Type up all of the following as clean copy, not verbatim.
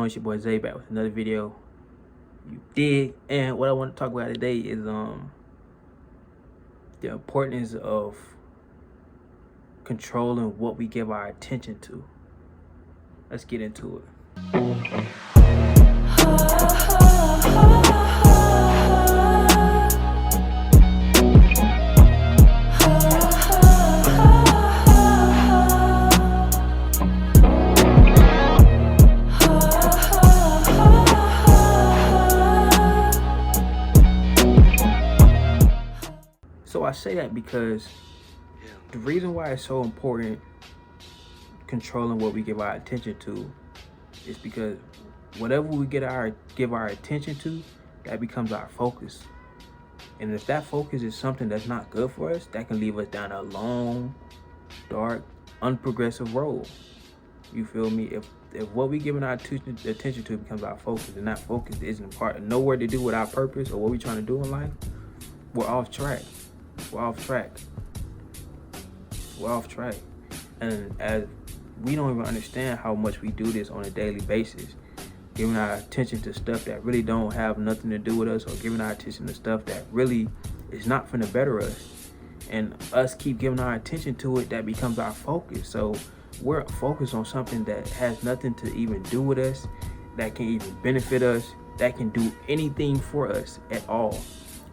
on? It's your boy Zay back with another video. You dig? And what I want to talk about today is the importance of controlling what we give our attention to. Let's get into it. So I say that because the reason why it's so important controlling what we give our attention to is because whatever we give our attention to, that becomes our focus. And if that focus is something that's not good for us, that can leave us down a long, dark, unprogressive road. You feel me? If what we giving our attention to becomes our focus, and that focus isn't nowhere to do with our purpose or what we're trying to do in life, we're off track. We're off track. And as we don't even understand how much we do this on a daily basis, giving our attention to stuff that really don't have nothing to do with us, or giving our attention to stuff that really is not finna better us, and us keep giving our attention to it, that becomes our focus. So we're focused on something that has nothing to even do with us, that can even benefit us, that can do anything for us at all.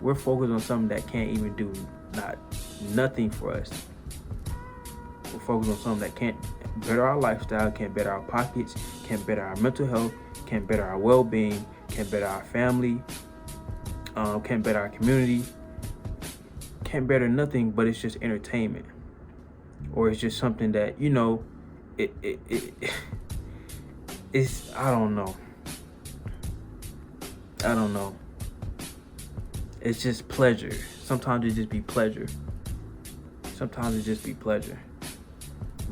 We're focused on something that can't even do nothing for us. We're focused on something that can't better our lifestyle, can't better our pockets, can't better our mental health, can't better our well-being, can't better our family, can't better our community, can't better nothing, but it's just entertainment. Or it's just something that, it's, I don't know. It's just pleasure. Sometimes it just be pleasure.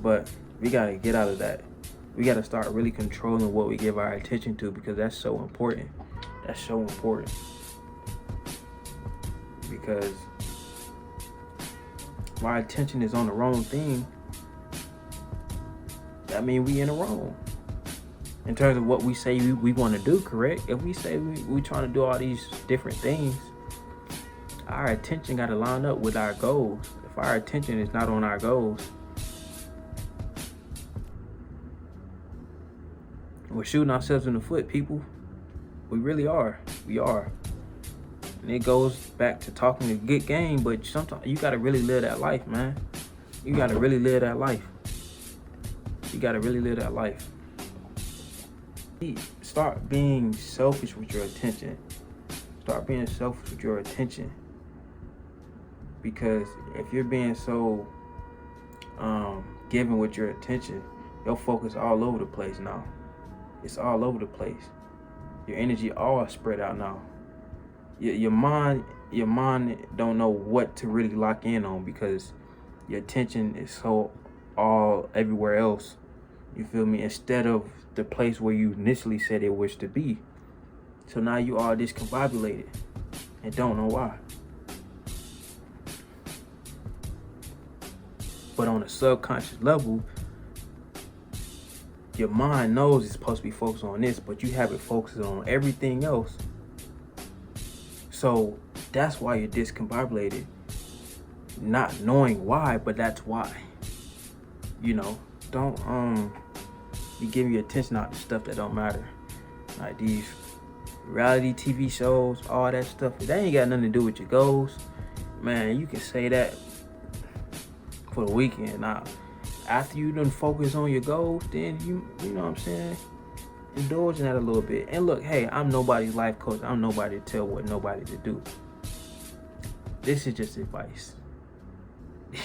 But we gotta get out of that. We gotta start really controlling what we give our attention to, because that's so important. Because if our attention is on the wrong thing, that means we in the wrong. In terms of what we say we want to do, correct? If we say we trying to do all these different things, our attention got to line up with our goals. If our attention is not on our goals, we're shooting ourselves in the foot, people. We really are. We are. And it goes back to talking a good game, but sometimes you got to really live that life, man. You got to really live that life. Start being selfish with your attention. Because if you're being so given with your attention, your focus all over the place now. It's all over the place. Your energy all spread out now. Your mind don't know what to really lock in on, because your attention is so all everywhere else. You feel me? Instead of the place where you initially said it wished to be. So now you are discombobulated and don't know why. But on a subconscious level, your mind knows it's supposed to be focused on this, but you have it focused on everything else. So that's why you're discombobulated, not knowing why, but that's why. Don't you give your attention out to stuff that don't matter, like these reality TV shows, all that stuff. If that ain't got nothing to do with your goals, man, you can say that for the weekend. Now, after you done focus on your goals, then you know what I'm saying, indulge in that a little bit. And look, hey, I'm nobody's life coach. I'm nobody to tell what nobody to do. This is just advice.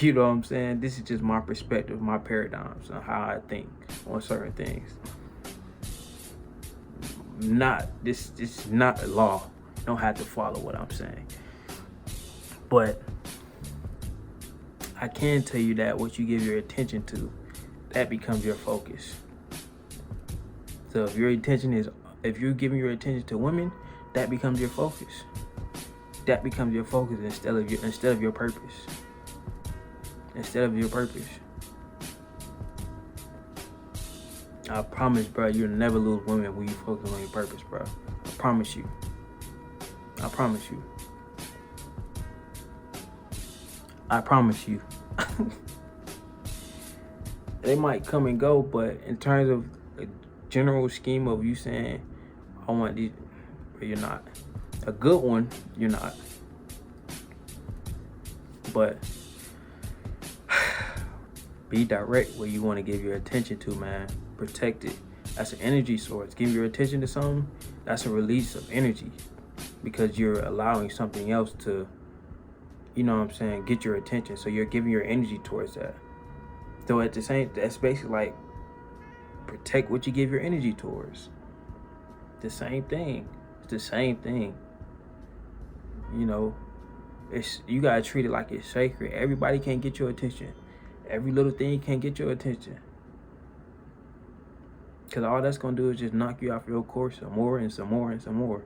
You know what I'm saying? This is just my perspective, my paradigms, and how I think on certain things. This is not a law. You don't have to follow what I'm saying. But I can tell you that what you give your attention to, that becomes your focus. So if you're giving your attention to women, that becomes your focus. Instead of your purpose. I promise, bro, you'll never lose women when you focus on your purpose, bro. I promise you. I promise you. I promise you. They might come and go, but in terms of a general scheme of you saying, I want these, you're not. A good one, you're not. But be direct where you want to give your attention to, man. Protect it. That's an energy source. Give your attention to something, that's a release of energy, because you're allowing something else to, you know what I'm saying, get your attention. So you're giving your energy towards that. So at the same, that's basically like protect what you give your energy towards. The same thing. It's the same thing. You know, you gotta treat it like it's sacred. Everybody can't get your attention. Every little thing can't get your attention. Cause all that's gonna do is just knock you off your course some more and some more and some more.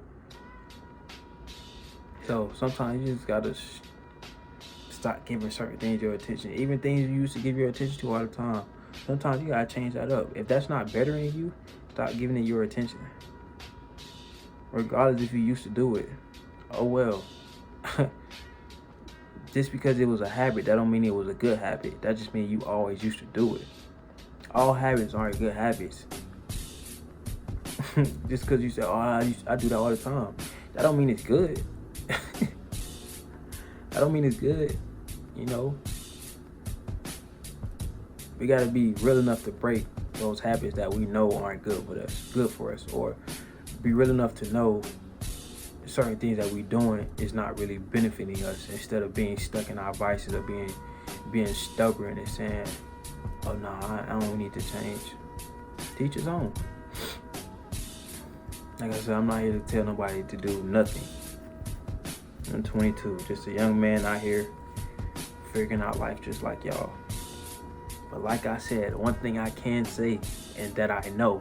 So sometimes you just gotta stop giving certain things your attention. Even things you used to give your attention to all the time. Sometimes you gotta change that up. If that's not bettering you, stop giving it your attention. Regardless if you used to do it. Oh well. Just because it was a habit, that don't mean it was a good habit. That just means you always used to do it. All habits aren't good habits. Just because you say, oh, I do that all the time, that don't mean it's good. That don't mean it's good, you know. We gotta be real enough to break those habits that we know aren't good for us, or be real enough to know certain things that we doing is not really benefiting us, instead of being stuck in our vices or being stubborn and saying, oh no, I don't need to change. Teach his own. Like I said, I'm not here to tell nobody to do nothing. I'm 22, just a young man out here figuring out life just like y'all. But like I said, one thing I can say, and that I know,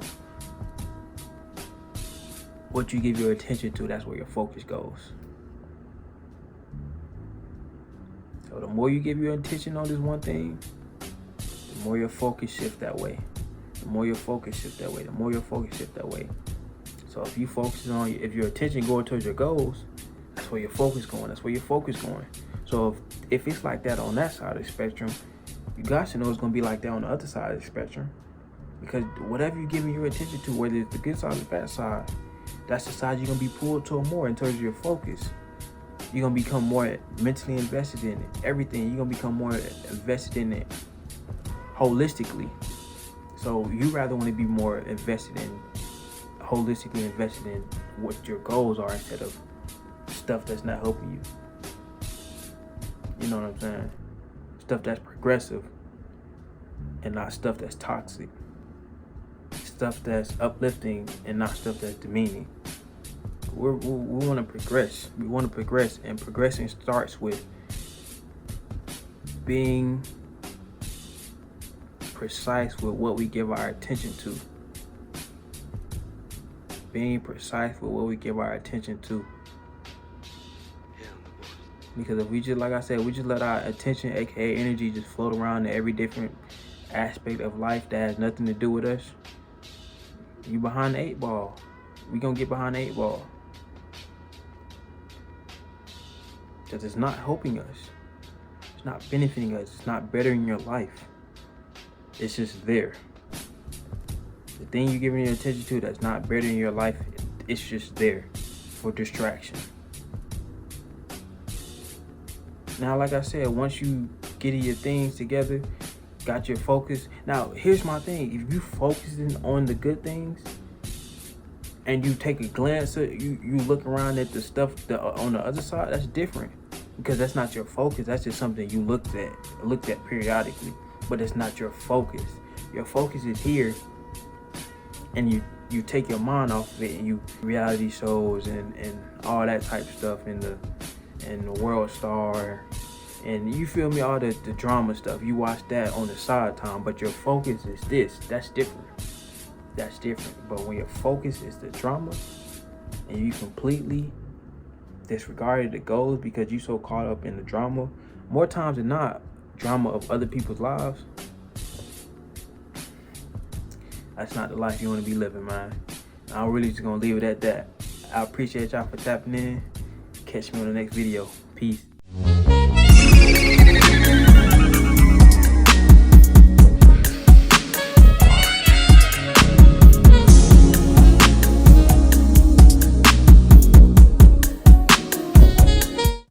what you give your attention to, that's where your focus goes. So the more you give your attention on this one thing, the more your focus shifts that way. The more your focus shifts that way. The more your focus shifts that way. So if you focus on, if your attention going towards your goals, that's where your focus going. That's where your focus going. So if it's like that on that side of the spectrum, you got to know it's going to be like that on the other side of the spectrum. Because whatever you're giving your attention to, whether it's the good side or the bad side, that's the side you're going to be pulled to more in terms of your focus. You're going to become more mentally invested in it. Everything, you're going to become more invested in it holistically. So you rather want to be more invested in, holistically invested in what your goals are, instead of stuff that's not helping you. You know what I'm saying? Stuff that's progressive and not stuff that's toxic. Stuff that's uplifting and not stuff that's demeaning. We want to progress. We want to progress, and progressing starts with being precise with what we give our attention to. Being precise with what we give our attention to. Because if we just, like I said, we just let our attention, aka energy, just float around in every different aspect of life that has nothing to do with us, you behind the 8 ball. We gonna get behind the 8 ball. Because it's not helping us. It's not benefiting us. It's not bettering your life. It's just there. The thing you're giving your attention to that's not bettering your life, it's just there for distraction. Now, like I said, once you get your things together, got your focus. Now, here's my thing. If you focusing on the good things and you take a glance at, you look around at the stuff on the other side, that's different. Because that's not your focus. That's just something you looked at periodically. But it's not your focus. Your focus is here, and you take your mind off of it, and you reality shows and all that type of stuff, and the World Star, and you feel me, all the drama stuff. You watch that on the side time, but your focus is this. That's different. That's different. But when your focus is the drama, and you completely disregarded the goals because you so caught up in the drama, more times than not, drama of other people's lives, That's not the life you want to be living, man. I'm really just gonna leave it at that. I appreciate y'all for tapping in. Catch me on the next video. Peace.